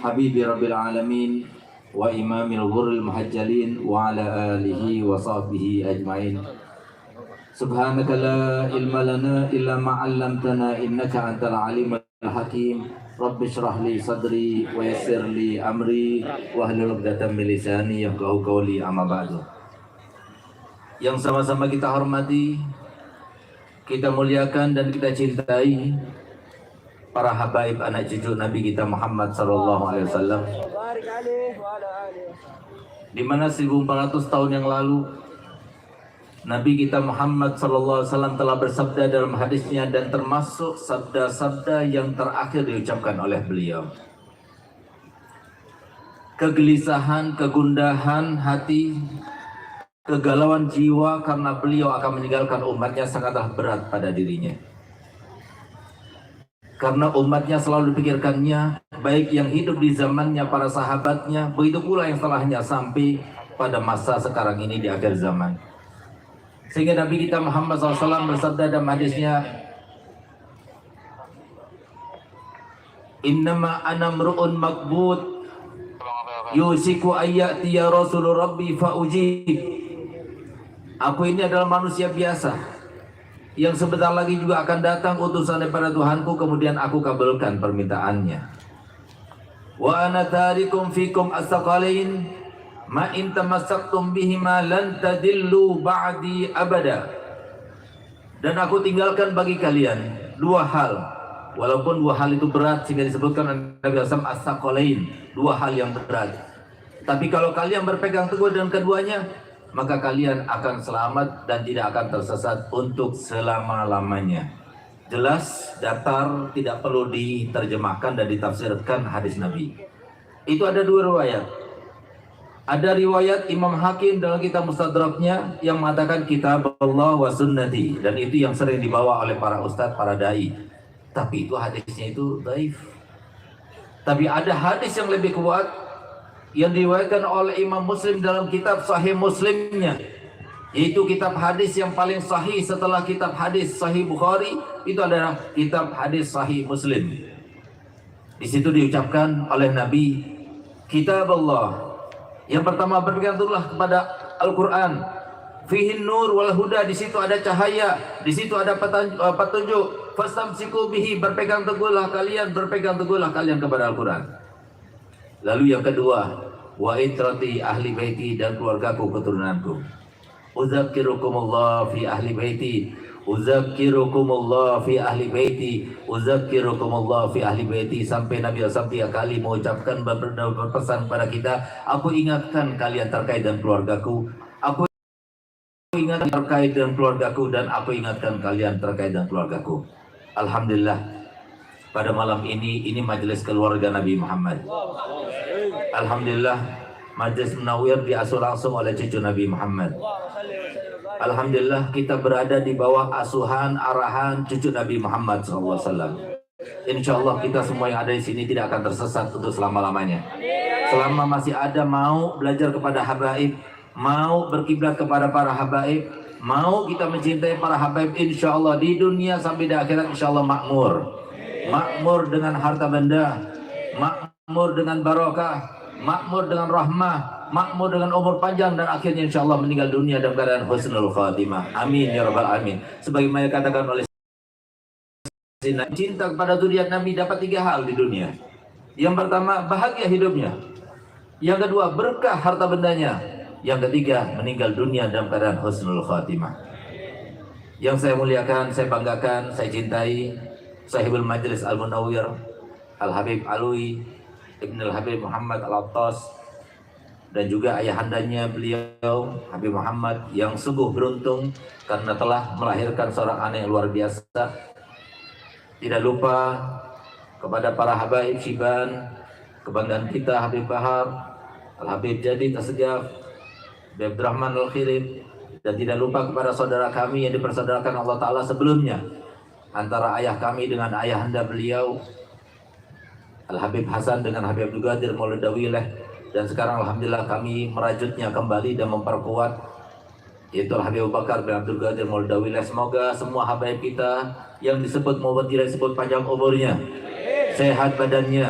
حبيب رب العالمين وإمام الغر المحجلين وعلى آله وصحبه أجمعين. سبحانك لا علم لنا إلا ما علمتنا إنك أنت العليم الحكيم. رب اشرح لي صدري ويسر لي أمري واحلل عقدة من لساني يفقهوا قولي. أما بعد. Yang sama-sama kita hormati, kita muliakan dan kita cintai para habaib anak cucu Nabi kita Muhammad sallallahu alaihi wasallam. Di mana 1400 tahun yang lalu Nabi kita Muhammad sallallahu alaihi wasallam telah bersabda dalam hadisnya, dan termasuk sabda-sabda yang terakhir diucapkan oleh beliau. Kegelisahan, kegundahan hati, kegalauan jiwa karena beliau akan meninggalkan umatnya sangatlah berat pada dirinya. Karena umatnya selalu dipikirkannya, baik yang hidup di zamannya para sahabatnya, begitu pula yang setelahnya sampai pada masa sekarang ini di akhir zaman. Sehingga Nabi kita Muhammad SAW bersabda dalam hadisnya, Innama ana mru'un makbud yusiku ayyati ya Rasulur Rabbi fa'ujib. Aku ini adalah manusia biasa yang sebentar lagi juga akan datang utusan daripada Tuhanku, kemudian aku kabulkan permintaannya. Wa ana tarikum fikum as-saqalain ma in tamassaktum bihima lan tadillu ba'di abada. Dan aku tinggalkan bagi kalian dua hal, walaupun dua hal itu berat sehingga disebutkan Nabi SAW as-saqalain, dua hal yang berat. Tapi kalau kalian berpegang teguh dengan keduanya, maka kalian akan selamat dan tidak akan tersesat untuk selama-lamanya. Jelas, datar, tidak perlu diterjemahkan dan ditafsirkan hadis Nabi. Itu ada dua riwayat. Ada riwayat Imam Hakim dalam kitab Mustadraknya yang mengatakan kitab Allah wa sunnati, dan itu yang sering dibawa oleh para ustadz, para dai. Tapi itu hadisnya itu dhaif. Tapi ada hadis yang lebih kuat yang diriwayatkan oleh Imam Muslim dalam kitab Sahih Muslimnya, yaitu kitab hadis yang paling sahih setelah kitab hadis Sahih Bukhari, itu adalah kitab hadis Sahih Muslim. Di situ diucapkan oleh Nabi, kitab Allah yang pertama berpegang teguhlah kepada Al-Quran, fihin nur wal huda, di situ ada cahaya, di situ ada petunjuk. Fastamsiku bihi, berpegang teguhlah kalian kepada Al-Quran. Lalu yang kedua, wa itrati ahli baiti, dan keluargaku, keturunanku. Uzakkirukumullah fi ahli baiti, uzakkirukumullah fi ahli baiti, uzakkirukumullah fi ahli baiti, sampai Nabi SAW 3 kali mengucapkan berpesan kepada kita, aku ingatkan kalian terkait dengan keluargaku, aku ingatkan terkait dengan keluargaku, dan aku ingatkan kalian terkait dengan keluargaku. Alhamdulillah, pada malam ini majelis keluarga Nabi Muhammad. Alhamdulillah, majelis Munawwir diasuh langsung oleh cucu Nabi Muhammad. Alhamdulillah, kita berada di bawah asuhan arahan cucu Nabi Muhammad SAW. Insya Allah kita semua yang ada di sini tidak akan tersesat untuk selama-lamanya. Selama masih ada mau belajar kepada habaib, mau berkiblat kepada para habaib, mau kita mencintai para habaib, insya Allah di dunia sampai di akhirat insya Allah makmur. Makmur dengan harta benda, makmur dengan barokah, makmur dengan rahmah, makmur dengan umur panjang, dan akhirnya insya Allah meninggal dunia dalam keadaan husnul khatimah. Amin ya rabbal alamin. Sebagaimana katakan oleh cinta kepada zuriat Nabi dapat 3 hal di dunia. Yang pertama, bahagia hidupnya. Yang kedua, berkah harta bendanya. Yang ketiga, meninggal dunia dalam keadaan husnul khatimah. Yang saya muliakan, saya banggakan, saya cintai Sahibul Majlis Al-Munawwir Al-Habib Alwi Ibn Al-Habib Muhammad Al-Attas, dan juga ayahandanya beliau Habib Muhammad, yang sungguh beruntung karena telah melahirkan seorang anak yang luar biasa. Tidak lupa kepada para habaib Syiban, kebanggaan kita Habib Bahar, Al-Habib Jadid As-Sejaf, Habib Rahman Al-Khirib, dan tidak lupa kepada saudara kami yang dipersaudarakan Allah Ta'ala sebelumnya, antara ayah kami dengan ayahanda beliau Al-Habib Hasan dengan Habib Abdul Qadir Mauladawilah, dan sekarang alhamdulillah kami merajutnya kembali dan memperkuat, yaitu Habib Abu Bakar bin Abdul Qadir Mauladawilah. Semoga semua habaib kita yang disebut maupun tidak disebut panjang umurnya, sehat badannya,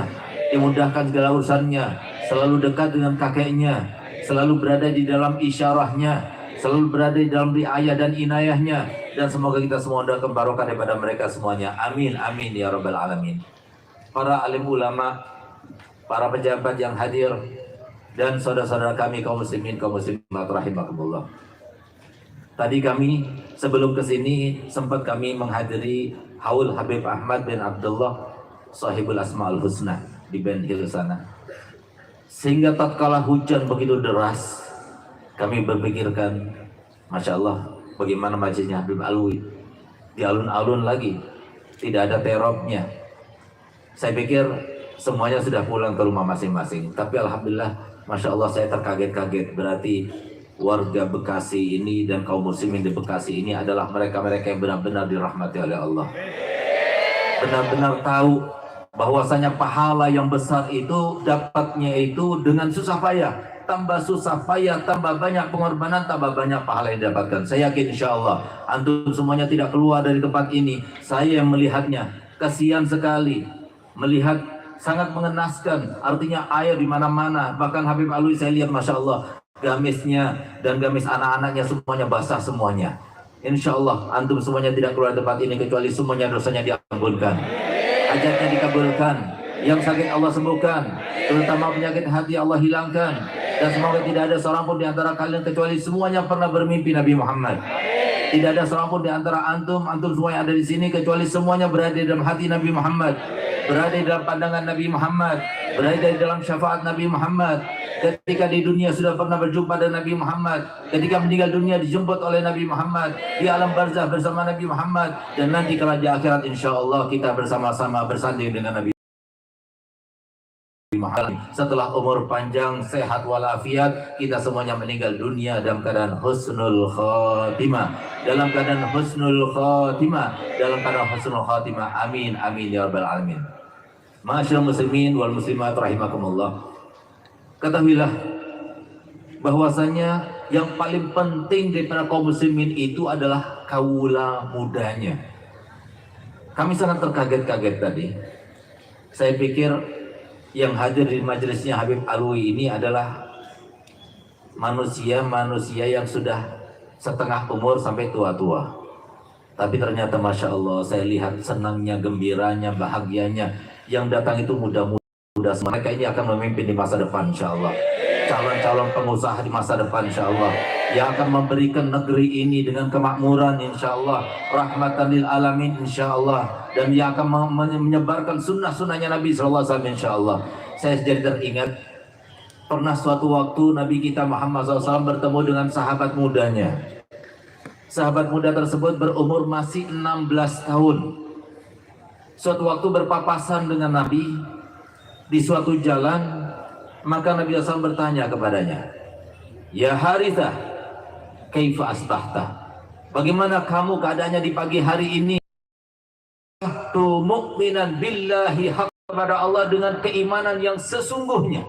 dimudahkan segala urusannya, selalu dekat dengan kakeknya, selalu berada di dalam isyarahnya, selalu berada di dalam riayah dan inayahnya, dan semoga kita semua mendapatkan barokah daripada mereka semuanya. Amin, amin ya rabbal alamin. Para alim ulama, para pejabat yang hadir, dan saudara-saudara kami kaum muslimin, kaum muslimat rahimakumullah. Tadi kami sebelum kesini sempat kami menghadiri haul Habib Ahmad bin Abdullah Sahibul Asma'ul Husna di Ben Hill sana. Sehingga tatkala hujan begitu deras, kami berpikirkan, Masya Allah, bagaimana majlisnya Habib Alwi di alun-alun lagi, tidak ada terobnya. Saya pikir semuanya sudah pulang ke rumah masing-masing, tapi alhamdulillah, Masya Allah, saya terkaget-kaget. Berarti warga Bekasi ini dan kaum muslimin di Bekasi ini adalah mereka-mereka yang benar-benar dirahmati oleh Allah, benar-benar tahu bahwasanya pahala yang besar itu dapatnya itu dengan susah payah. Tambah susah payah, tambah banyak pengorbanan, tambah banyak pahala yang didapatkan. Saya yakin insya Allah antum semuanya tidak keluar dari tempat ini. Saya yang melihatnya, kasihan sekali melihat, sangat mengenaskan. Artinya air di mana-mana. Bahkan Habib Alwi saya lihat, Masya Allah, gamisnya dan gamis anak-anaknya semuanya basah semuanya. Insya Allah antum semuanya tidak keluar tempat ini kecuali semuanya dosanya diampunkan, hajatnya dikabulkan, yang sakit Allah sembuhkan, terutama penyakit hati Allah hilangkan, dan semoga tidak ada seorang pun di antara kalian kecuali semuanya pernah bermimpi Nabi Muhammad. Tidak ada seorang pun di antara antum semua yang ada di sini kecuali semuanya berada di dalam hati Nabi Muhammad, berada di dalam pandangan Nabi Muhammad, berada di dalam syafaat Nabi Muhammad. Ketika di dunia sudah pernah berjumpa dengan Nabi Muhammad, ketika meninggal dunia dijemput oleh Nabi Muhammad, di alam barzah bersama Nabi Muhammad, dan nanti kalau di akhirat insya Allah kita bersama-sama bersanding dengan Nabi Muhammad. Setelah umur panjang, sehat walafiat, kita semuanya meninggal dunia dalam keadaan husnul khatimah, dalam keadaan husnul khatimah, dalam keadaan husnul khatimah. Amin, amin ya rabbal alamin. Ma'asyiral muslimin wal muslimat rahimakumullah. Ketahuilah bahwasanya yang paling penting daripada kaum muslimin itu adalah kaula mudanya. Kami sangat terkaget-kaget tadi. Saya pikir yang hadir di majelisnya Habib Alwi ini adalah manusia-manusia yang sudah setengah umur sampai tua-tua. Tapi ternyata Masya Allah, saya lihat senangnya, gembiranya, bahagianya. Yang datang itu muda-muda. Mereka ini akan memimpin di masa depan insya Allah. Calon-calon pengusaha di masa depan insya Allah, yang akan memberikan negeri ini dengan kemakmuran insya Allah, rahmatan lil alamin insya Allah, dan yang akan menyebarkan sunnah-sunnahnya Nabi SAW insya Allah. Saya jadi teringat pernah suatu waktu Nabi kita Muhammad SAW bertemu dengan sahabat mudanya. Sahabat muda tersebut berumur masih 16 tahun. Suatu waktu berpapasan dengan Nabi di suatu jalan, maka Nabi SAW bertanya kepadanya, "Ya Harithah, kaifa asbahta?" Bagaimana kamu keadaannya di pagi hari ini? Tu mu'minan billahi haqq, kepada Allah dengan keimanan yang sesungguhnya.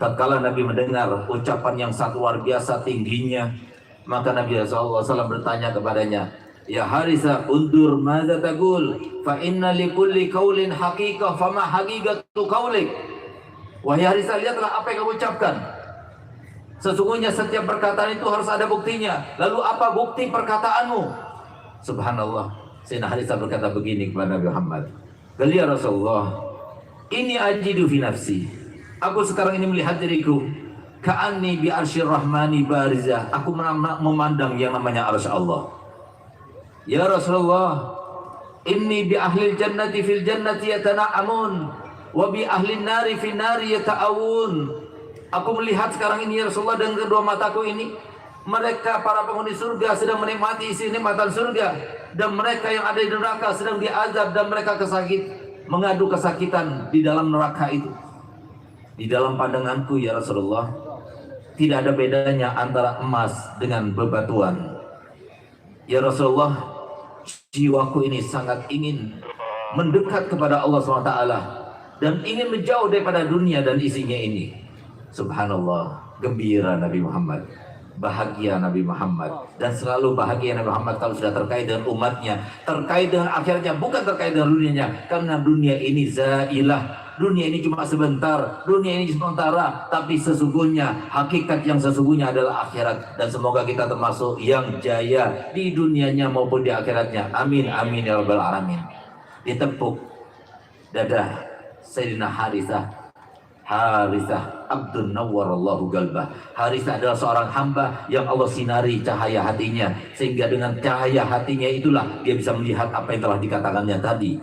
Tatkala Nabi mendengar ucapan yang sangat luar biasa tingginya, maka Nabi SAW bertanya kepadanya, "Ya Harithah, undur madza taqul, fa inna likulli qaulin haqiqah, fama haqiqatu qaulik." Wahai Harithah, lihatlah apa yang kamu ucapkan. Sesungguhnya setiap perkataan itu harus ada buktinya. Lalu apa bukti perkataanmu? Subhanallah. Sayyidina Harithah berkata begini kepada Nabi Muhammad, "Qali ya Rasulullah, ini ajidu fi nafsi." Aku sekarang ini melihat diriku, ka'anni bi arsyir rahmani barizah. Aku memandang yang namanya arsy Allah. Ya Rasulullah, inni bi ahlil jannati fil jannati yatana'amun, wa bi ahlin nari fil nari yata'awun. Aku melihat sekarang ini ya Rasulullah dengan kedua mataku ini, mereka para penghuni surga sedang menikmati isi nikmatan surga, dan mereka yang ada di neraka sedang diazab dan mereka mengadu kesakitan di dalam neraka itu. Di dalam pandanganku ya Rasulullah, tidak ada bedanya antara emas dengan bebatuan. Ya Rasulullah, jiwaku ini sangat ingin mendekat kepada Allah SWT dan ingin menjauh daripada dunia dan isinya ini. Subhanallah, gembira Nabi Muhammad. bahagia Nabi Muhammad, dan selalu bahagia Nabi Muhammad kalau sudah terkait dengan umatnya, terkait dengan akhirnya, bukan terkait dengan dunianya, karena dunia ini zailah, dunia ini cuma sebentar, dunia ini sementara, tapi sesungguhnya hakikat yang sesungguhnya adalah akhirat, dan semoga kita termasuk yang jaya di dunianya maupun di akhiratnya. Amin amin ya rabbal alamin. Ditepuk dada Sayyidina Harithah Abdun Nawwarallahu Galbah. Harithah adalah seorang hamba yang Allah sinari cahaya hatinya, sehingga dengan cahaya hatinya itulah dia bisa melihat apa yang telah dikatakannya tadi.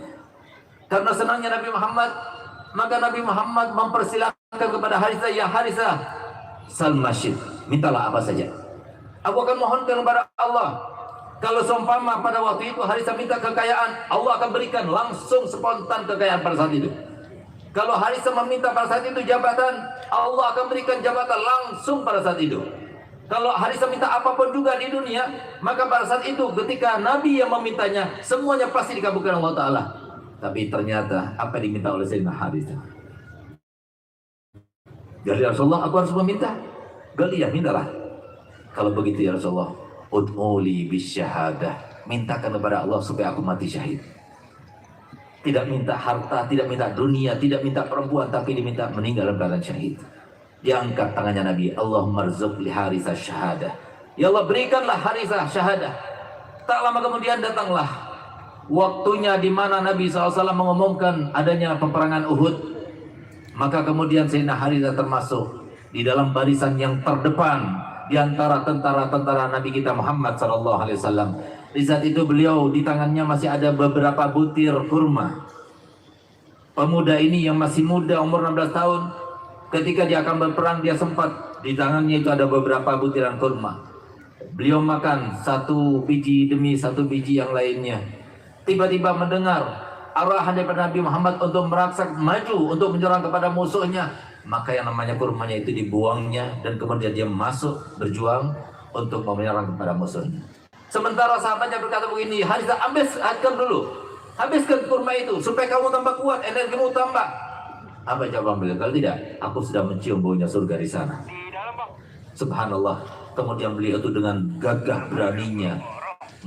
Karena senangnya Nabi Muhammad, maka Nabi Muhammad mempersilahkan kepada Harithah, ya Harithah, sal masyid, mintalah apa saja, aku akan mohonkan kepada Allah. Kalau seumpama pada waktu itu Harithah minta kekayaan, Allah akan berikan langsung spontan kekayaan pada saat itu. Kalau Harithah meminta pada saat itu jabatan, Allah akan berikan jabatan langsung pada saat itu. Kalau Harithah minta apapun juga di dunia, maka pada saat itu ketika Nabi yang memintanya, semuanya pasti dikabulkan Allah Ta'ala. Tapi ternyata apa yang diminta oleh Sayyidina Harithah? Jadi Rasulullah, aku harus meminta. Gali ya, mintalah. Kalau begitu ya Rasulullah, ud'uli bisyahadah, mintakan kepada Allah supaya aku mati syahid. Tidak minta harta, tidak minta dunia, tidak minta perempuan, tapi diminta meninggal dalam keadaan syahid. Diangkat tangannya Nabi, Allahumma rzuq li Harithah syahadah, ya Allah berikanlah Harithah syahadah. Tak lama kemudian datanglah waktunya di mana Nabi SAW mengumumkan adanya peperangan Uhud. Maka kemudian Sayyidina Harithah termasuk di dalam barisan yang terdepan di antara tentara-tentara Nabi kita Muhammad SAW. Di saat itu beliau di tangannya masih ada beberapa butir kurma. Pemuda ini yang masih muda, umur 16 tahun, ketika dia akan berperang, dia sempat di tangannya itu ada beberapa butiran kurma. Beliau makan satu biji demi satu biji yang lainnya. Tiba-tiba mendengar arahan daripada Nabi Muhammad untuk meraksak maju untuk menyerang kepada musuhnya. Maka yang namanya kurmanya itu dibuangnya, dan kemudian dia masuk berjuang untuk menyerang kepada musuhnya. Sementara sahabatnya berkata begini, Harithah, habiskan dulu, habiskan kurma itu supaya kamu tambah kuat, energimu tambah. Apa jawaban beliau? Kalau tidak, aku sudah mencium baunya surga di sana. Subhanallah. Kemudian beliau itu dengan gagah beraninya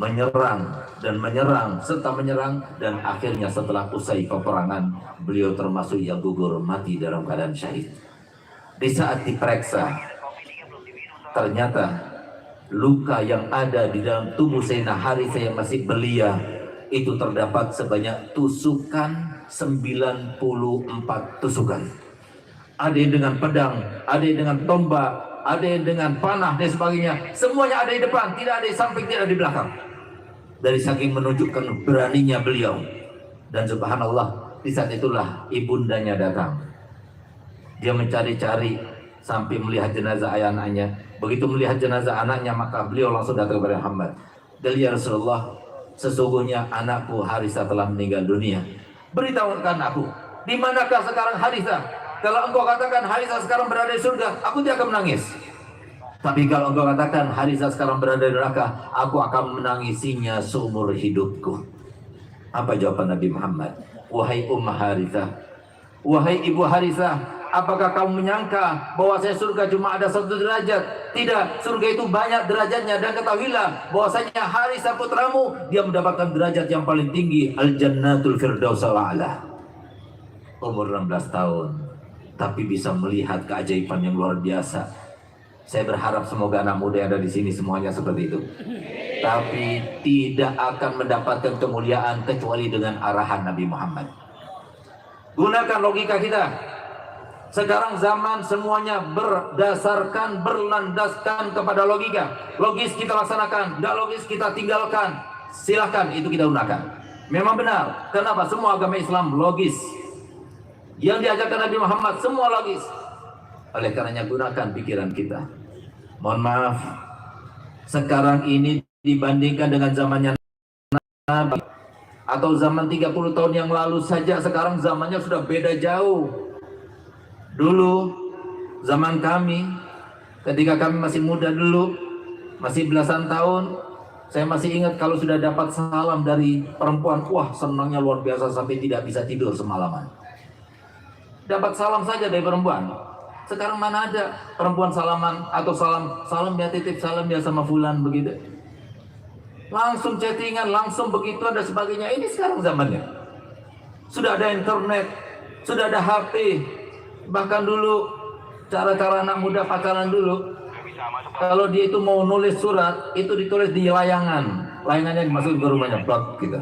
menyerang dan menyerang serta menyerang, dan akhirnya setelah usai peperangan beliau termasuk yang gugur mati dalam keadaan syahid. Di saat diperiksa, ternyata luka yang ada di dalam tubuh Sayyidina Harithah yang masih belia itu terdapat sebanyak tusukan 94 tusukan. Ada yang dengan pedang, ada yang dengan tombak, ada yang dengan panah dan sebagainya. Semuanya ada di depan, tidak ada di samping, tidak ada di belakang. Dari saking menunjukkan beraninya beliau. Dan subhanallah, di saat itulah ibundanya datang. Dia mencari-cari sampai melihat jenazah anaknya. Begitu melihat jenazah anaknya, maka beliau langsung datang kepada Muhammad. Dan ya Rasulullah, sesungguhnya anakku Harithah telah meninggal dunia. Beritahukan aku, di manakah sekarang Harithah? Kalau engkau katakan Harithah sekarang berada di surga, aku tidak akan menangis. Tapi kalau engkau katakan Harithah sekarang berada di neraka, aku akan menangisinya seumur hidupku. Apa jawaban Nabi Muhammad? Wahai Ummah Harithah, wahai ibu Harithah, apakah kamu menyangka bahwa saya surga cuma ada satu derajat? Tidak, surga itu banyak derajatnya. Dan ketahuilah bahwasanya Harithah putramu, dia mendapatkan derajat yang paling tinggi, Al-Jannatul Firdausul A'la. Umur 16 tahun, tapi bisa melihat keajaiban yang luar biasa. Saya berharap semoga anak muda yang ada di sini semuanya seperti itu. Tapi tidak akan mendapatkan kemuliaan kecuali dengan arahan Nabi Muhammad. Gunakan logika kita. Sekarang zaman semuanya berdasarkan, berlandaskan kepada logika. Logis kita laksanakan, tidak logis kita tinggalkan. Silahkan, itu kita gunakan. Memang benar. Kenapa? Semua agama Islam logis. Yang diajarkan Nabi Muhammad semua logis. Oleh karenanya gunakan pikiran kita. Mohon maaf, sekarang ini dibandingkan dengan zamannya Nabi atau zaman 30 tahun yang lalu saja, sekarang zamannya sudah beda jauh. Dulu zaman kami, ketika kami masih muda dulu, masih belasan tahun, saya masih ingat kalau sudah dapat salam dari perempuan, wah senangnya luar biasa sampai tidak bisa tidur semalaman. Dapat salam saja dari perempuan. Sekarang mana ada perempuan salaman atau salam ya, titip salam ya sama fulan begitu. Langsung chattingan, langsung begitu dan sebagainya. Ini sekarang zamannya. Sudah ada internet, sudah ada HP. Bahkan dulu cara-cara anak muda pacaran dulu, kalau dia itu mau nulis surat, itu ditulis di layangan. Layangannya dimasukin ke rumahnya, plot gitu.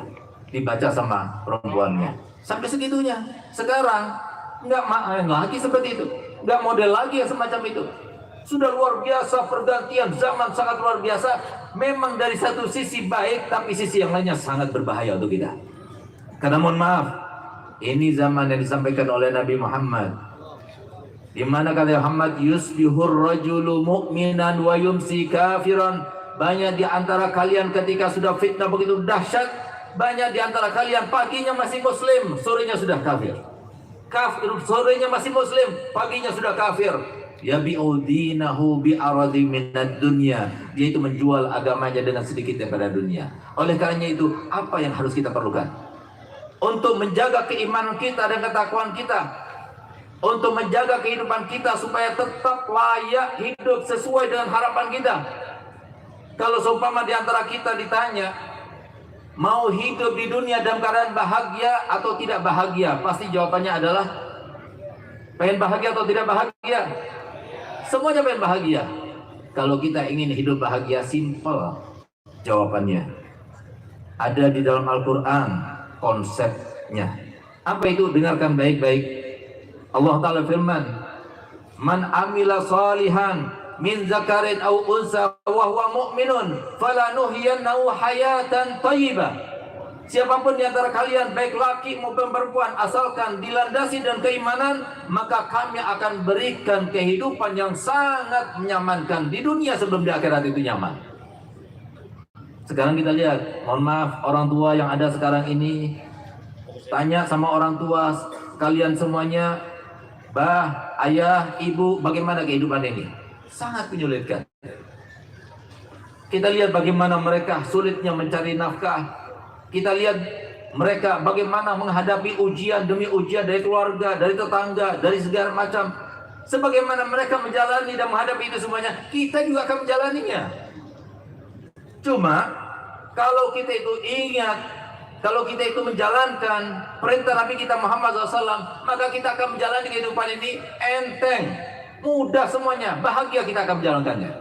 Dibaca sama perempuannya. Sampai segitunya. Sekarang nggak lagi seperti itu. Nggak model lagi yang semacam itu. Sudah luar biasa, pergantian zaman sangat luar biasa. Memang dari satu sisi baik, tapi sisi yang lainnya sangat berbahaya untuk kita. Karena mohon maaf, ini zaman yang disampaikan oleh Nabi Muhammad, di mana kata Muhammad, yusbihur rajulu mu'minan wa yumsi kafiran. Banyak di antara kalian ketika sudah fitnah begitu dahsyat, banyak di antara kalian paginya masih muslim, sorenya sudah kafir. Sorenya masih muslim, paginya sudah kafir. Yabi'u dinahu bi'aradi minad dunya. Dia itu menjual agamanya dengan sedikit daripada dunia. Oleh karena itu, apa yang harus kita perlukan? Untuk menjaga keimanan kita dan ketakwaan kita, untuk menjaga kehidupan kita supaya tetap layak hidup sesuai dengan harapan kita. Kalau seumpama di antara kita ditanya, mau hidup di dunia dalam keadaan bahagia atau tidak bahagia, pasti jawabannya adalah pengen bahagia atau tidak bahagia. Semuanya pengen bahagia. Kalau kita ingin hidup bahagia, simple jawabannya. Ada di dalam Al-Quran konsepnya. Apa itu? Dengarkan baik-baik. Allah Ta'ala firman, man amila salihan min zakarin aw unsa wa huwa mu'minun falanuhyiyannahu hayatan thayyibah. Siapapun di antara kalian, baik laki maupun perempuan, asalkan dilandasi dengan keimanan, maka kami akan berikan kehidupan yang sangat menyamankan di dunia sebelum di akhirat itu nyaman. Sekarang kita lihat, mohon maaf, orang tua yang ada sekarang ini, tanya sama orang tua kalian semuanya, bah, ayah, ibu, bagaimana kehidupan ini? Sangat menyulitkan. Kita lihat bagaimana mereka sulitnya mencari nafkah. Kita lihat mereka bagaimana menghadapi ujian demi ujian dari keluarga, dari tetangga, dari segala macam. Sebagaimana mereka menjalani dan menghadapi itu semuanya, kita juga akan menjalaninya. Cuma kalau kita itu ingat, kalau kita itu menjalankan perintah Nabi kita Muhammad SAW, maka kita akan menjalani kehidupan ini enteng, mudah semuanya, bahagia kita akan menjalankannya.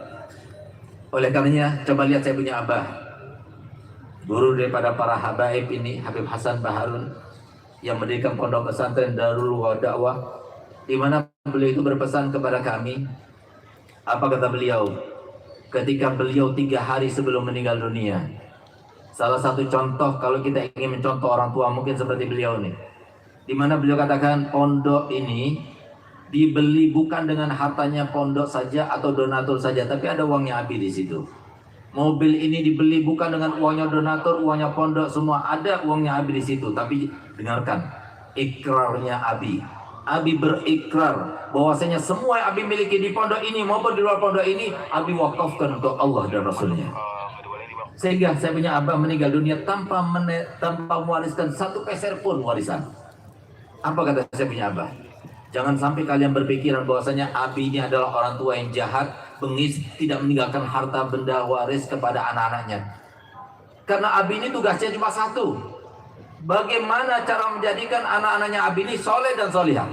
Oleh karenanya, coba lihat saya punya abah, guru daripada para habaib ini, Habib Hasan Baharun, yang mendirikan pondok pesantren Darul Dakwah, di mana beliau itu berpesan kepada kami. Apa kata beliau? Ketika beliau 3 hari sebelum meninggal dunia, salah satu contoh kalau kita ingin mencontoh orang tua mungkin seperti beliau nih, di mana beliau katakan pondok ini dibeli bukan dengan hartanya pondok saja atau donatur saja, tapi ada uangnya Abi di situ. Mobil ini dibeli bukan dengan uangnya donatur, uangnya pondok, semua ada uangnya Abi di situ. Tapi dengarkan ikrarnya Abi. Abi berikrar bahwasanya semua yang Abi miliki di pondok ini maupun di luar pondok ini, Abi wakafkan untuk Allah dan Rasulnya. Sehingga saya punya abah meninggal dunia tanpa mewariskan 1 peser pun warisan. Apa kata saya punya abah? Jangan sampai kalian berpikiran bahwasanya Abi ini adalah orang tua yang jahat, bengis, tidak meninggalkan harta benda waris kepada anak-anaknya. Karena Abi ini tugasnya cuma satu. Bagaimana cara menjadikan anak-anaknya Abi ini soleh dan solihah.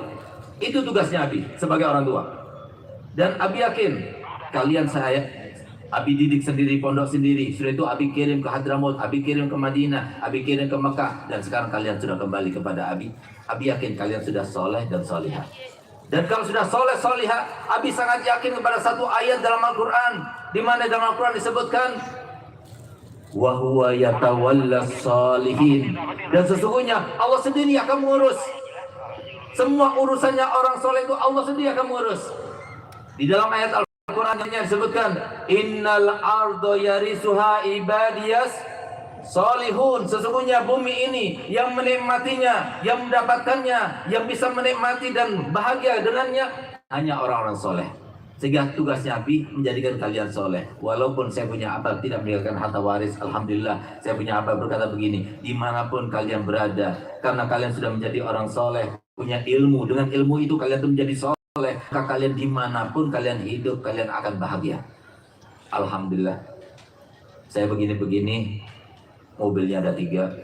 Itu tugasnya Abi sebagai orang tua. Dan Abi yakin kalian Abi didik sendiri, pondok sendiri. Sudah itu Abi kirim ke Hadramaut, Abi kirim ke Madinah, Abi kirim ke Mekah. Dan sekarang kalian sudah kembali kepada Abi. Abi yakin kalian sudah soleh dan solihah. Dan kalau sudah soleh solihah, Abi sangat yakin kepada satu ayat dalam Al-Quran, di mana dalam Al-Quran disebutkan wa huwa yatawallas salihin. Dan sesungguhnya Allah sendiri akan mengurus semua urusannya orang soleh itu. Allah sendiri akan mengurus. Di dalam ayat Al-Quran yang disebutkan innal ardo yarisuha ibadiyas solihun. Sesungguhnya bumi ini yang menikmatinya, yang mendapatkannya, yang bisa menikmati dan bahagia dengannya hanya orang-orang soleh. Sehingga tugasnya Abi menjadikan kalian soleh. Walaupun saya punya abah tidak meninggalkan harta waris, alhamdulillah saya punya abah berkata begini, dimanapun kalian berada, karena kalian sudah menjadi orang soleh, punya ilmu, dengan ilmu itu kalian tuh menjadi soleh. soleh, kalian dimanapun kalian hidup, kalian akan bahagia. Alhamdulillah. Saya begini-begini, mobilnya ada 3.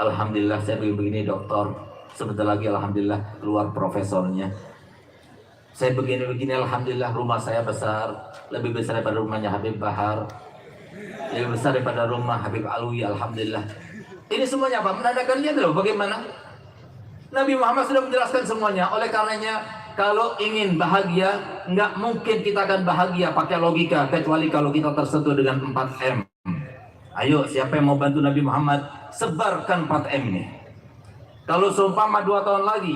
Alhamdulillah saya begini-begini dokter. Sebentar lagi alhamdulillah keluar profesornya. Saya begini-begini alhamdulillah rumah saya besar, lebih besar daripada rumahnya Habib Bahar, lebih besar daripada rumah Habib Alwi, alhamdulillah. Ini semuanya apa? Menandakan lihat loh bagaimana Nabi Muhammad sudah menjelaskan semuanya. Oleh karenanya kalau ingin bahagia, nggak mungkin kita akan bahagia pakai logika kecuali kalau kita tersentuh dengan 4M. Ayo, siapa yang mau bantu Nabi Muhammad, sebarkan 4M ini. Kalau seumpama 2 tahun lagi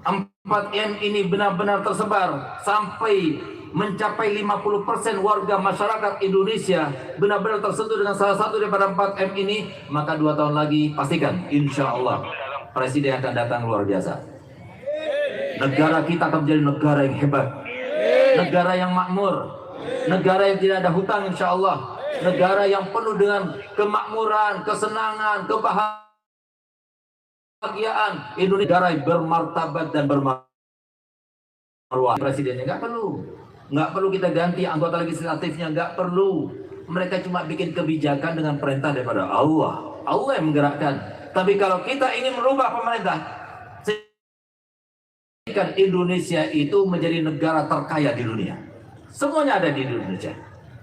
4M ini benar-benar tersebar sampai mencapai 50% warga masyarakat Indonesia benar-benar tersentuh dengan salah satu daripada 4M ini, maka 2 tahun lagi pastikan insya Allah presiden akan datang luar biasa. Negara kita akan menjadi negara yang hebat, negara yang makmur, negara yang tidak ada hutang insya Allah, negara yang penuh dengan kemakmuran, kesenangan, kebahagiaan. Indonesia negara yang bermartabat dan bermarwah. Presidennya nggak perlu kita ganti, anggota legislatifnya nggak perlu. Mereka cuma bikin kebijakan dengan perintah daripada Allah. Allah yang menggerakkan. Tapi kalau kita ingin merubah pemerintah, jadikan Indonesia itu menjadi negara terkaya di dunia. Semuanya ada di Indonesia.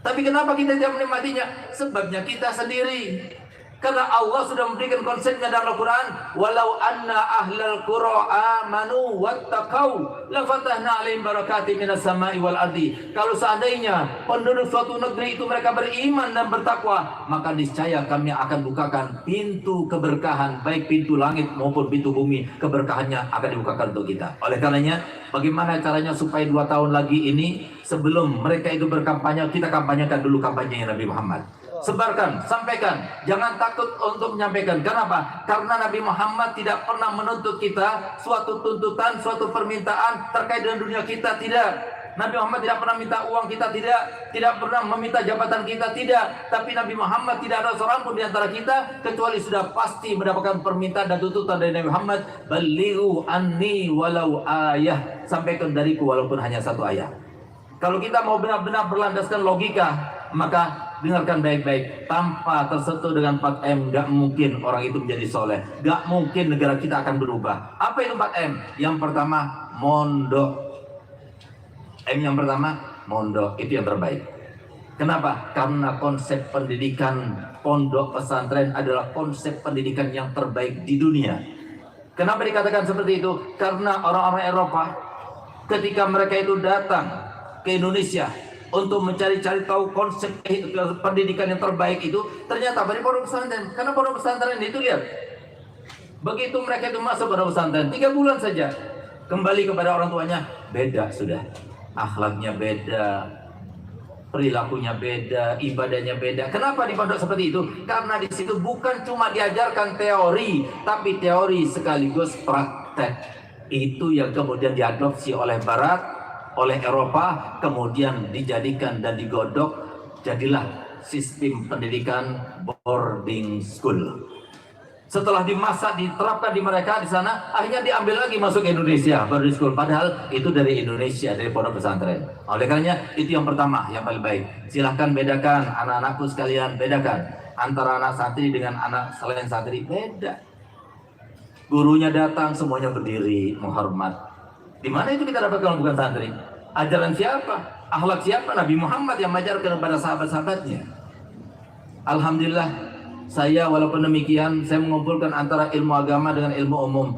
Tapi kenapa kita tidak menikmatinya? Sebabnya kita sendiri. Karena Allah sudah memberikan konsepnya dalam Al-Quran, walau anna ahlal qura amanu wattaqau lafatahna alaihim barakatim minas sama'i wal ardi. Kalau seandainya penduduk suatu negeri itu mereka beriman dan bertakwa, maka niscaya kami akan bukakan pintu keberkahan, baik pintu langit maupun pintu bumi, keberkahannya akan dibukakan untuk kita. Oleh karenanya, bagaimana caranya supaya 2 tahun lagi ini sebelum mereka itu berkampanye, kita kampanyekan dulu kampanye Nabi Muhammad. Sebarkan, sampaikan, jangan takut untuk menyampaikan. Kenapa? Karena Nabi Muhammad tidak pernah menuntut kita suatu tuntutan, suatu permintaan terkait dengan dunia kita, tidak. Nabi Muhammad tidak pernah minta uang kita, tidak pernah meminta jabatan kita, tidak. Tapi Nabi Muhammad tidak ada seorang pun di antara kita kecuali sudah pasti mendapatkan permintaan dan tuntutan dari Nabi Muhammad. Balighu anni walau ayah, sampaikan dariku walaupun hanya 1 ayat. Kalau kita mau benar-benar berlandaskan logika, maka dengarkan baik-baik, tanpa tersentuh dengan 4M, gak mungkin orang itu menjadi soleh, gak mungkin negara kita akan berubah. Apa itu 4M? Yang pertama, mondok. M yang pertama, mondok, itu yang terbaik. Kenapa? Karena konsep pendidikan pondok pesantren adalah konsep pendidikan yang terbaik di dunia. Kenapa dikatakan seperti itu? Karena orang-orang Eropa ketika mereka itu datang ke Indonesia untuk mencari-cari tahu konsep pendidikan yang terbaik itu, ternyata dari pondok pesantren. Karena pondok pesantren itu lihat, begitu mereka itu masuk pondok pesantren 3 bulan saja kembali kepada orang tuanya, beda sudah, akhlaknya beda, perilakunya beda, ibadahnya beda. Kenapa di pondok seperti itu? Karena di situ bukan cuma diajarkan teori, tapi teori sekaligus praktek. Itu yang kemudian diadopsi oleh Barat, oleh Eropa, kemudian dijadikan dan digodok, jadilah sistem pendidikan boarding school. Setelah dimasak, diterapkan di mereka di sana, akhirnya diambil lagi masuk ke Indonesia boarding school. Padahal itu dari Indonesia, dari pondok pesantren. Oleh karenanya itu yang pertama, yang paling baik. Silahkan bedakan, anak-anakku sekalian, bedakan antara anak santri dengan anak selain santri, beda. Gurunya datang, semuanya berdiri menghormat. Di mana itu kita dapat kalau bukan santri? Ajaran siapa? Akhlak siapa? Nabi Muhammad yang mengajarkan kepada sahabat-sahabatnya. Alhamdulillah, saya walaupun demikian, saya mengumpulkan antara ilmu agama dengan ilmu umum.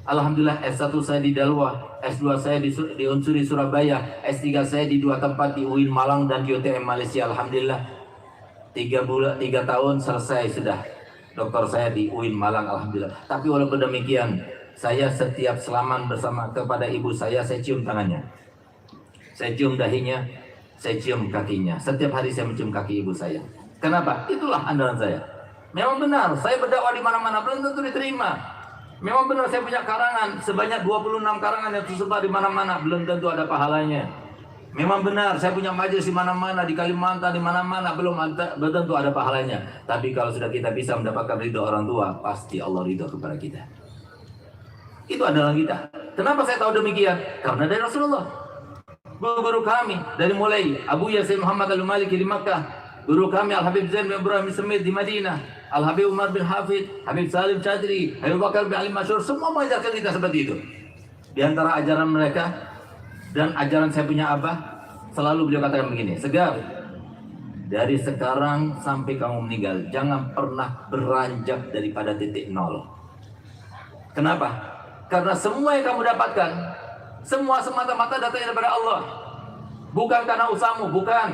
Alhamdulillah, S1 saya di Dalwah, S2 saya di Unsuri Surabaya, S3 saya di 2 tempat, di UIN Malang dan di UTM Malaysia. Alhamdulillah, 3 tahun selesai sudah. Doktor saya di UIN Malang, alhamdulillah. Tapi walaupun demikian, saya setiap selaman bersama kepada ibu saya cium tangannya, saya cium dahinya, saya cium kakinya. Setiap hari saya mencium kaki ibu saya. Kenapa? Itulah andalan saya. Memang benar, saya berdakwah di mana-mana belum tentu diterima. Memang benar saya punya karangan sebanyak 26 karangan yang tersebar di mana-mana, belum tentu ada pahalanya. Memang benar saya punya majelis di mana-mana, di Kalimantan, di mana-mana, belum tentu ada pahalanya. Tapi kalau sudah kita bisa mendapatkan ridho orang tua, pasti Allah ridho kepada kita. Itu adalah kita. Kenapa saya tahu demikian? Karena dari Rasulullah. Guru-guru kami dari mulai Abu Yasin Muhammad Al-Maliki di Makkah, guru kami Al-Habib Zain bin Ibrahim Smith di Madinah, Al-Habib Umar bin Hafid, Habib Salim Chadri, Habib Bakar bin Ali Masyur, semua mengajarkan kita seperti itu. Di antara ajaran mereka dan ajaran saya punya abah, selalu beliau katakan begini, Segar, dari sekarang sampai kamu meninggal, jangan pernah beranjak daripada titik nol. Kenapa? Karena semua yang kamu dapatkan, semua semata-mata datangnya daripada Allah. Bukan karena usahamu, bukan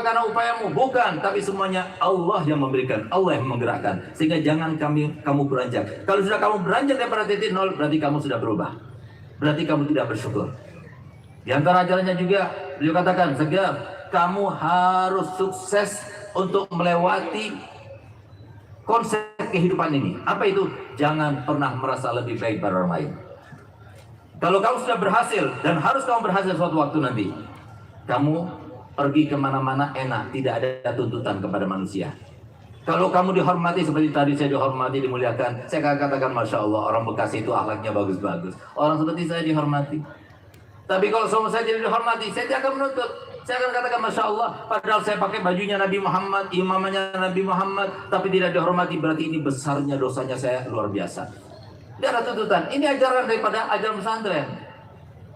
karena upayamu, bukan, tapi semuanya Allah yang memberikan, Allah yang menggerakkan. Sehingga jangan kamu beranjak. Kalau sudah kamu beranjak daripada titik nol, berarti kamu sudah berubah. Berarti kamu tidak bersyukur. Di antara ajarannya juga beliau katakan, Segar, kamu harus sukses untuk melewati konsep kehidupan ini. Apa itu? Jangan pernah merasa lebih baik pada orang lain. Kalau kamu sudah berhasil, dan harus kamu berhasil suatu waktu nanti, kamu pergi kemana-mana enak, tidak ada tuntutan kepada manusia. Kalau kamu dihormati seperti tadi saya dihormati, dimuliakan, saya akan katakan Masya Allah, orang Bekasi itu akhlaknya bagus-bagus. Orang seperti saya dihormati. Tapi kalau semua saya tidak dihormati, saya tidak akan menuntut. Saya akan katakan Masya Allah, padahal saya pakai bajunya Nabi Muhammad, imamnya Nabi Muhammad, tapi tidak dihormati, berarti ini besarnya dosanya saya luar biasa. Tidak ada tuntutan. Ini ajaran daripada ajaran pesantren.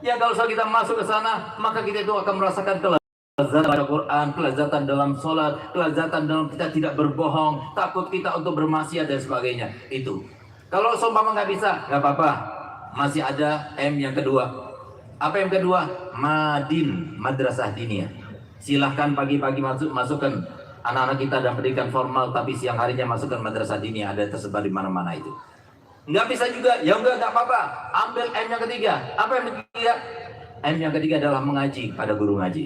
Ya kalau kita masuk ke sana, maka kita itu akan merasakan kelezatan pada Quran, kelezatan dalam sholat, kelezatan dalam kita tidak berbohong, takut kita untuk bermaksiat dan sebagainya. Itu. Kalau seumpama nggak bisa, nggak apa-apa. Masih ada M yang kedua. Apa yang kedua? Madin, madrasah diniyah. Silahkan pagi-pagi masukkan anak-anak kita dan pendidikan formal, tapi siang harinya masukkan madrasah diniyah, ada tersebar di mana-mana itu. Nggak bisa juga, ya nggak apa-apa. Ambil M yang ketiga. Apa yang ketiga? M yang ketiga adalah mengaji pada guru ngaji.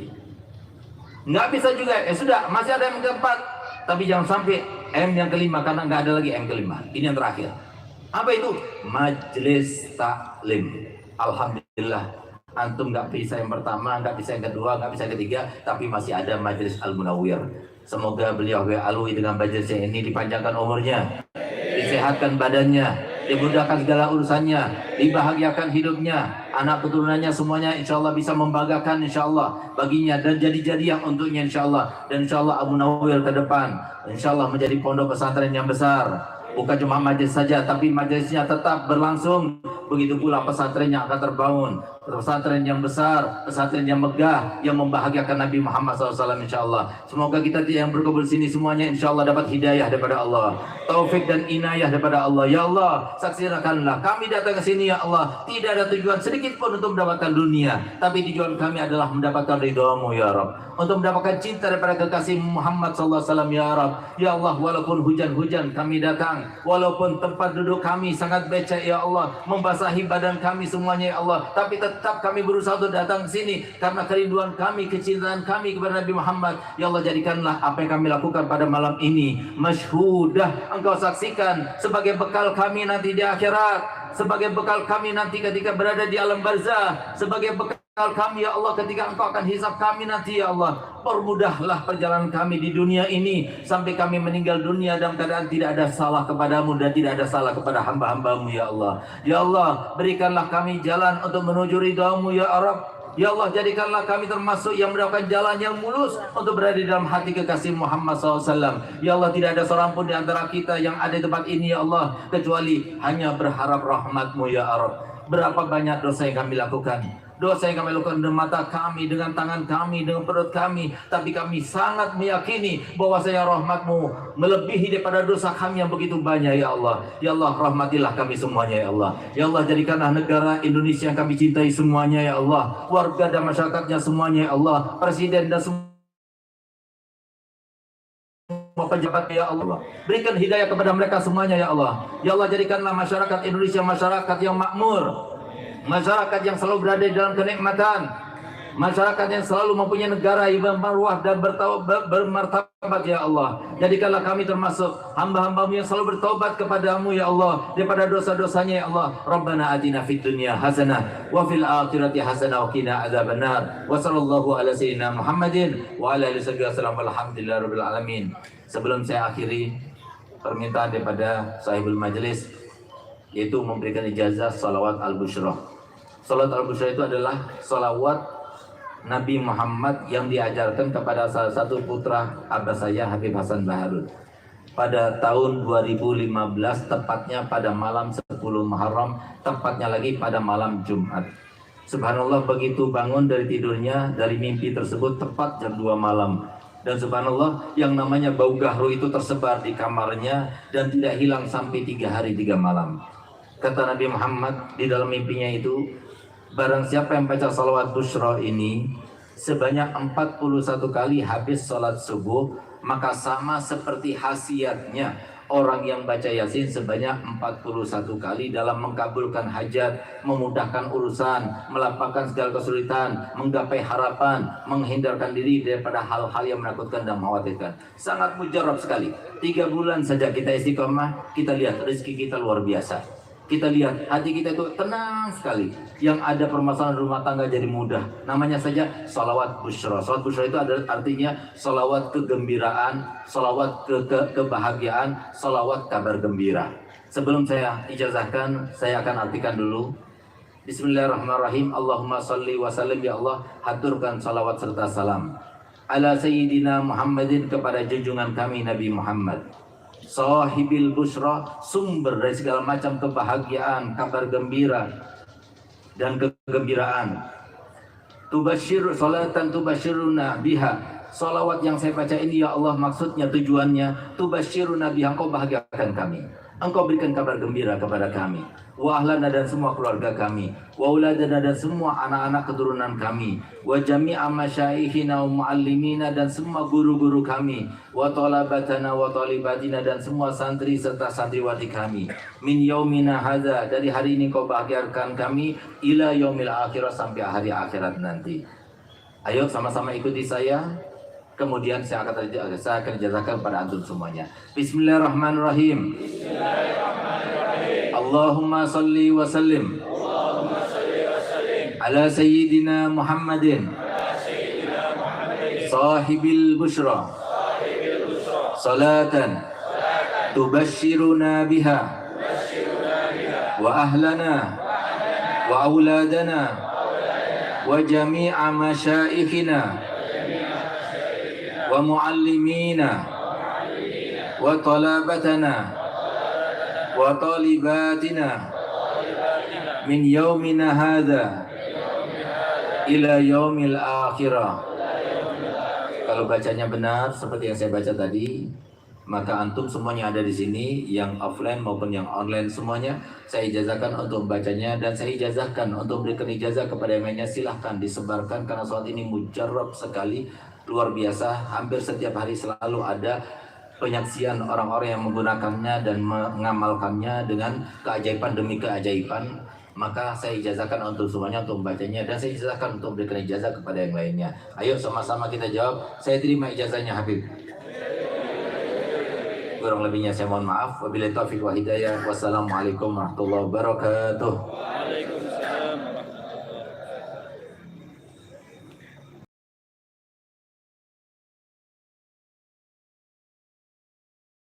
Nggak bisa juga, ya sudah, masih ada M keempat. Tapi jangan sampai M yang kelima, karena nggak ada lagi M kelima. Ini yang terakhir. Apa itu? Majelis taklim. Alhamdulillah, antum nggak bisa yang pertama, nggak bisa yang kedua, nggak bisa yang ketiga, tapi masih ada Majelis Al-Munawwir. Semoga beliau alui dengan majelisnya ini dipanjangkan umurnya, disehatkan badannya, dimudahkan segala urusannya, dibahagiakan hidupnya, anak keturunannya semuanya insya Allah bisa membanggakan insya Allah baginya dan jadi-jadi yang untuknya insya Allah. Dan insya Allah Abu Nawwir ke depan insya Allah menjadi pondok pesantren yang besar, bukan cuma majelis saja, tapi majelisnya tetap berlangsung. Begitu pula pesantren yang akan terbangun, pesantren yang besar, pesantren yang megah, yang membahagiakan Nabi Muhammad SAW insya Allah. Semoga kita yang berkumpul sini semuanya insya Allah dapat hidayah daripada Allah, taufik dan inayah daripada Allah. Ya Allah, saksikanlah kami datang ke sini ya Allah, tidak ada tujuan sedikit pun untuk mendapatkan dunia, tapi tujuan kami adalah mendapatkan ridhamu ya Rabb, untuk mendapatkan cinta daripada kekasih Muhammad SAW ya Rabb. Ya Allah, walaupun hujan-hujan kami datang, walaupun tempat duduk kami sangat becek ya Allah, membasahi badan kami semuanya ya Allah, tapi tetap kami berusaha untuk datang ke sini karena kerinduan kami, kecintaan kami kepada Nabi Muhammad. Ya Allah, jadikanlah apa yang kami lakukan pada malam ini masyhudah, Engkau saksikan sebagai bekal kami nanti di akhirat, sebagai bekal kami nanti ketika berada di alam barzah, sebagai bekal kami ya Allah ketika Engkau akan hisab kami nanti ya Allah. Permudahlah perjalanan kami di dunia ini sampai kami meninggal dunia dalam keadaan tidak ada salah kepadamu dan tidak ada salah kepada hamba-hambamu ya Allah. Ya Allah, berikanlah kami jalan untuk menuju ridhamu ya Rabb. Ya Allah, jadikanlah kami termasuk yang mendapatkan jalan yang mulus untuk berada di dalam hati kekasih Muhammad SAW. Ya Allah, tidak ada seorang pun di antara kita yang ada di tempat ini ya Allah, kecuali hanya berharap rahmat-Mu ya Rabb. Berapa banyak dosa yang kami lakukan, dosa yang kami lakukan dengan mata kami, dengan tangan kami, dengan perut kami, tapi kami sangat meyakini bahwasanya rahmat-Mu melebihi daripada dosa kami yang begitu banyak ya Allah. Ya Allah, rahmatilah kami semuanya ya Allah. Ya Allah, jadikanlah negara Indonesia yang kami cintai semuanya ya Allah, warga dan masyarakatnya semuanya ya Allah, presiden dan semua pejabat ya Allah, berikan hidayah kepada mereka semuanya ya Allah. Ya Allah, jadikanlah masyarakat Indonesia masyarakat yang makmur, masyarakat yang selalu berada di dalam kenikmatan, masyarakat yang selalu mempunyai negara yang bermarwah dan bermartabat ya Allah. Jadikanlah kami termasuk hamba-hambamu yang selalu bertobat kepadamu ya Allah daripada dosa-dosanya ya Allah. Rabbana atina fid dunya hasanah wa fil akhirati hasanah wa qina adzabannar. Wa sallallahu ala sayyidina Muhammadin wa ala alihi wasallam. Alhamdulillahirabbil alamin. Sebelum saya akhiri, permintaan daripada sahibul majlis yaitu memberikan ijazah salawat al-busyrah. Salat al-Busyra itu adalah salawat Nabi Muhammad yang diajarkan kepada salah satu putra abah saya, Habib Hasan Baharud, pada tahun 2015, tepatnya pada malam 10 Muharram, tepatnya lagi pada malam Jumat. Subhanallah, begitu bangun dari tidurnya, dari mimpi tersebut tepat jam 2 malam. Dan subhanallah, yang namanya bau gahru itu tersebar di kamarnya dan tidak hilang sampai 3 hari 3 malam. Kata Nabi Muhammad di dalam mimpinya itu, barang siapa yang baca salawat Busyra ini sebanyak 41 kali habis sholat subuh, maka sama seperti khasiatnya orang yang baca Yasin sebanyak 41 kali dalam mengkabulkan hajat, memudahkan urusan, melapangkan segala kesulitan, menggapai harapan, menghindarkan diri daripada hal-hal yang menakutkan dan mengkhawatirkan. Sangat mujarab sekali. 3 bulan saja kita istiqomah, kita lihat rezeki kita luar biasa. Kita lihat hati kita itu tenang sekali. Yang ada permasalahan rumah tangga jadi mudah. Namanya saja salawat Busyra. Salawat Busyra itu adalah artinya salawat kegembiraan, salawat kebahagiaan, salawat kabar gembira. Sebelum saya ijazahkan, saya akan artikan dulu. Bismillahirrahmanirrahim. Allahumma salli wa sallim, ya Allah, haturkan salawat serta salam ala Sayyidina Muhammadin, kepada junjungan kami Nabi Muhammad, sahibil Busyra, sumber dari segala macam kebahagiaan, kabar gembira dan kegembiraan. Tubashir salatan tubashiruna biha, salawat yang saya baca ini ya Allah, maksudnya tujuannya tubashiruna biha, engkau bahagiakan kami, engkau berikan kabar gembira kepada kami, wa ahlana, dan semua keluarga kami, wa auladana, dan semua anak-anak keturunan kami, wa jami'a masyaikhina wa muallimina, dan semua guru-guru kami, wa talabatana wa talibatina, dan semua santri serta santriwati kami, min yaumina hadza, dari hari ini kau bahagiakan kami, ila yaumil akhirah, sampai hari akhirat nanti. Ayo sama-sama ikuti saya. Kemudian saya akan ijazahkan pada antum semuanya. Bismillahirrahmanirrahim. Allahumma salli wa sallim ala Sayyidina Muhammadin sahibil Busyra salatan tubashiruna biha wa ahlana wa auladana wa jami'a masyaikhina wa muallimina wa talabatana wa talibatina min yaumina hadza ila yaumil akhirah. Kalau bacanya benar seperti yang saya baca tadi, maka antum semuanya ada di sini, yang offline maupun yang online semuanya saya ijazahkan untuk membacanya, dan saya ijazahkan untuk memberikan ijazah kepada yang lainnya. Silahkan disebarkan karena saat ini mujarab sekali, luar biasa. Hampir setiap hari selalu ada penyaksian orang-orang yang menggunakannya dan mengamalkannya dengan keajaiban demi keajaiban. Maka saya ijazahkan untuk semuanya untuk membacanya, dan saya ijazahkan untuk memberikan ijazah kepada yang lainnya. Ayo sama-sama kita jawab, saya terima ijazahnya Habib. Kurang lebihnya saya mohon maaf. Wabillahi taufiq wa hidayah. Wassalamualaikum warahmatullahi wabarakatuh.